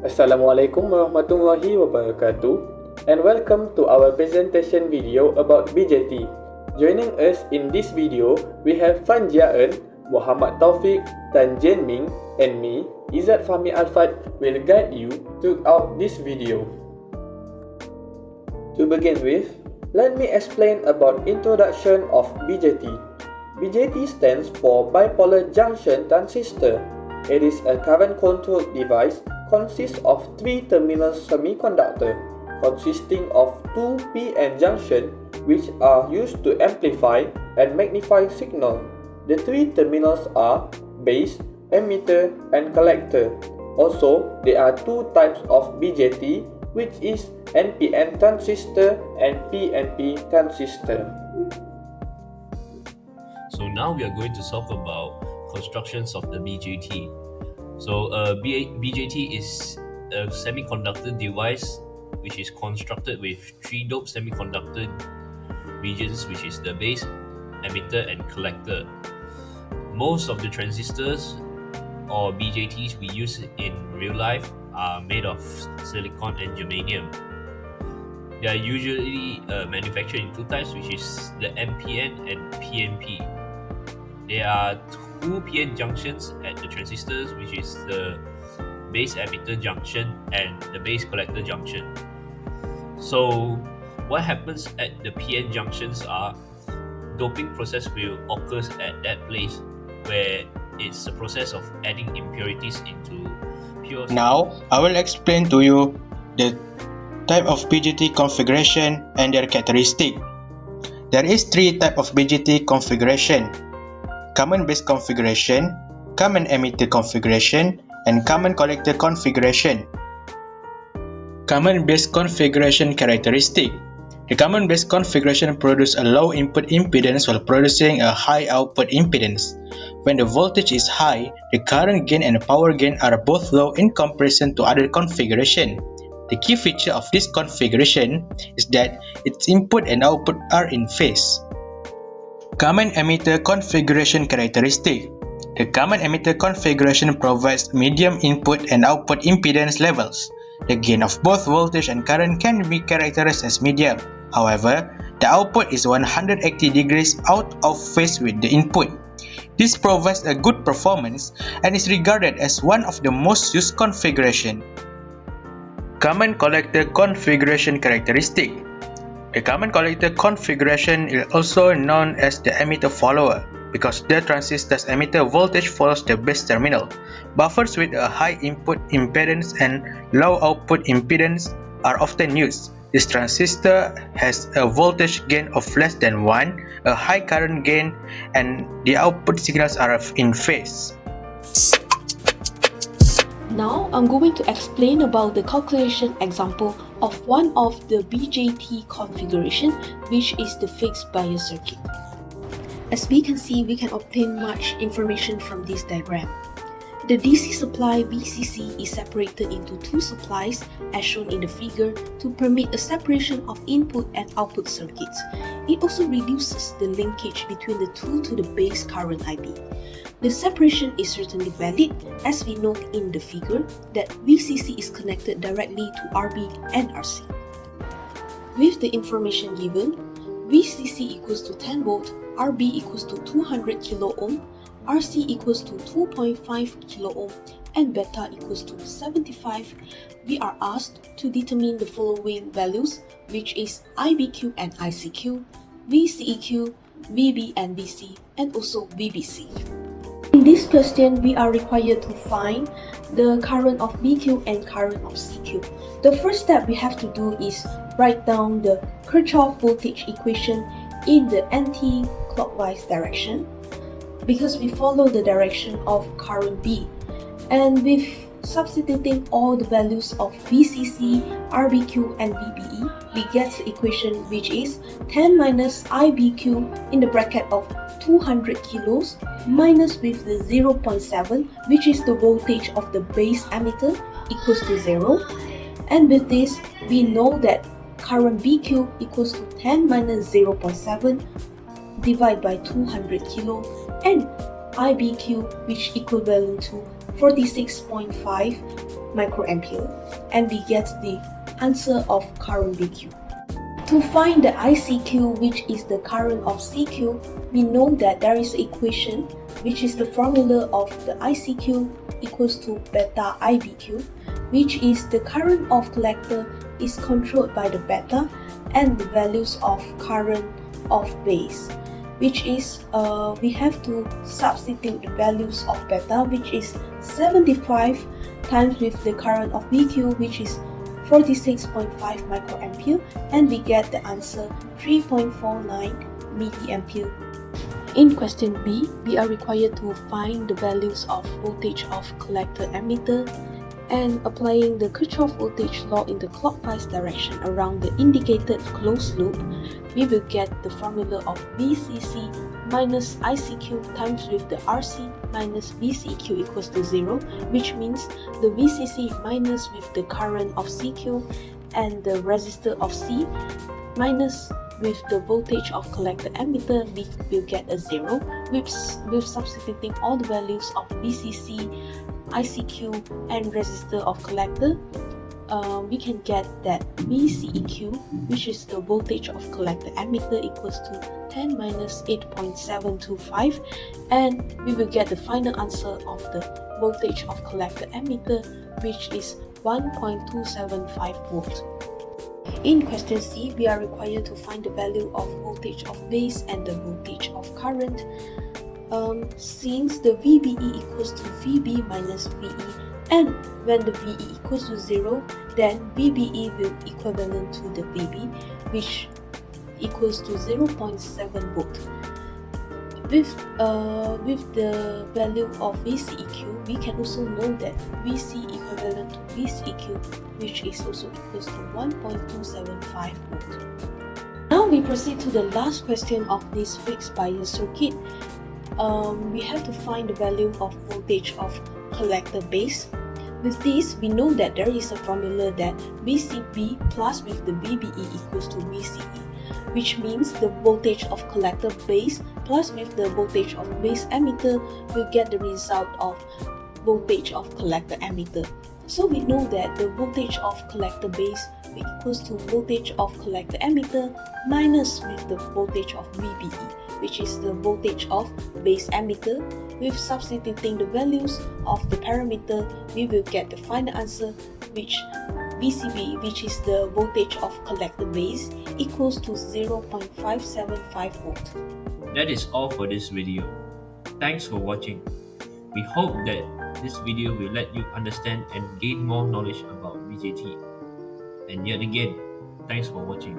Assalamualaikum warahmatullahi wabarakatuh, and welcome to our presentation video about BJT. Joining us in this video, we have Fan Jiaen, Muhammad Taufik, Tan Jian Ming, and me, Izzat Fahmi Alfat, will guide you throughout this video. To begin with, let me explain about introduction of BJT. BJT stands for Bipolar Junction Transistor. It is a current-controlled device consists of three terminal semiconductor consisting of two p-n junction which are used to amplify and magnify signal. The three terminals are base, emitter, and collector. Also, there are two types of BJT, which is NPN transistor and PNP transistor. So now we are going to talk about constructions of the BJT. So BJT is a semiconductor device which is constructed with three dope semiconductor regions, which is the base, emitter, and collector. Most of the transistors or BJTs we use in real life are made of silicon and germanium. They are usually manufactured in two types, which is the NPN and PNP. There are two PN junctions at the transistors, which is the base emitter junction and the base collector junction. So what happens at the PN junctions are doping process will occur at that place, where it's a process of adding impurities into pure. Now I will explain to you the type of BJT configuration and their characteristic. There is three type of BJT configuration: common base configuration, common emitter configuration, and common collector configuration. Common base configuration characteristic. The common base configuration produces a low input impedance while producing a high output impedance. When the voltage is high, the current gain and the power gain are both low in comparison to other configuration. The key feature of this configuration is that its input and output are in phase. Common emitter configuration characteristic. The common emitter configuration provides medium input and output impedance levels. The gain of both voltage and current can be characterized as medium. However, the output is 180 degrees out of phase with the input. This provides a good performance and is regarded as one of the most used configuration. Common collector configuration characteristic. The common collector configuration is also known as the emitter follower because the transistor's emitter voltage follows the base terminal. Buffers with a high input impedance and low output impedance are often used. This transistor has a voltage gain of less than 1, a high current gain, and the output signals are in phase. Now I'm going to explain about the calculation example of one of the BJT configuration, which is the fixed bias circuit. As we can see, we can obtain much information from this diagram. The DC supply VCC is separated into two supplies as shown in the figure to permit a separation of input and output circuits. It also reduces the linkage between the two to the base current IB. The separation is certainly valid as we note in the figure that VCC is connected directly to RB and RC. With the information given, VCC equals to 10 volt, RB equals to 200 kilo ohm, RC equals to 2.5 kilo ohm, and beta equals to 75, we are asked to determine the following values, which is IBQ and ICQ, VCEQ, VB and VC, and also VBC. In this question, we are required to find the current of BQ and current of CQ. The first step we have to do is write down the Kirchhoff voltage equation in the anti-clockwise direction because we follow the direction of current B. And with substituting all the values of VCC, RBQ, and VBE, we get the equation which is 10 minus IBQ in the bracket of 200 kilos minus with the 0.7, which is the voltage of the base emitter, equals to 0. And with this, we know that current BQ equals to 10 minus 0.7 divided by 200 kilo, and IBQ, which equivalent to 46.5 microampere, and we get the answer of current BQ. To find the ICQ, which is the current of CQ, we know that there is an equation, which is the formula of the ICQ equals to beta IBQ, which is the current of collector is controlled by the beta and the values of current of base, which is we have to substitute the values of beta, which is 75 times with the current of BQ, which is 46.5 microampere, and we get the answer 3.49 milliampere. In question B, we are required to find the values of voltage of collector ammeter, and applying the Kirchhoff voltage law in the clockwise direction around the indicated closed loop, we will get the formula of VCC minus ICQ times with the RC minus VCQ equals to 0, which means the VCC minus with the current of CQ and the resistor of C minus with the voltage of collector ammeter, we will get a 0. With substituting all the values of VCC, ICQ and resistor of collector, we can get that VCEQ, which is the voltage of collector ammeter, equals to 10 minus 8.725, and we will get the final answer of the voltage of collector ammeter, which is 1.275 volt. In question C, we are required to find the value of voltage of base and the voltage of current. Since the VBE equals to VB minus VE, and when the VE equals to 0, then VBE will equivalent to the VB, which equals to 0.7 volt. With the value of VCEQ, we can also know that VC equivalent to VCEQ, which is also equals to 1.275 volt. Now we proceed to the last question of this fixed bias circuit. We have to find the value of voltage of collector base. With this, we know that there is a formula that VCB plus with the VBE equals to VCE, which means the voltage of collector base plus with the voltage of base ammeter will get the result of voltage of collector ammeter. So we know that the voltage of collector base will equals to voltage of collector ammeter minus with the voltage of VBE, which is the voltage of base ammeter. With substituting the values of the parameter, we will get the final answer, which VCB, which is the voltage of collector base, equals to 0.575 volt. That is all for this video. Thanks for watching. We hope that this video will let you understand and gain more knowledge about BJT. And yet again, thanks for watching.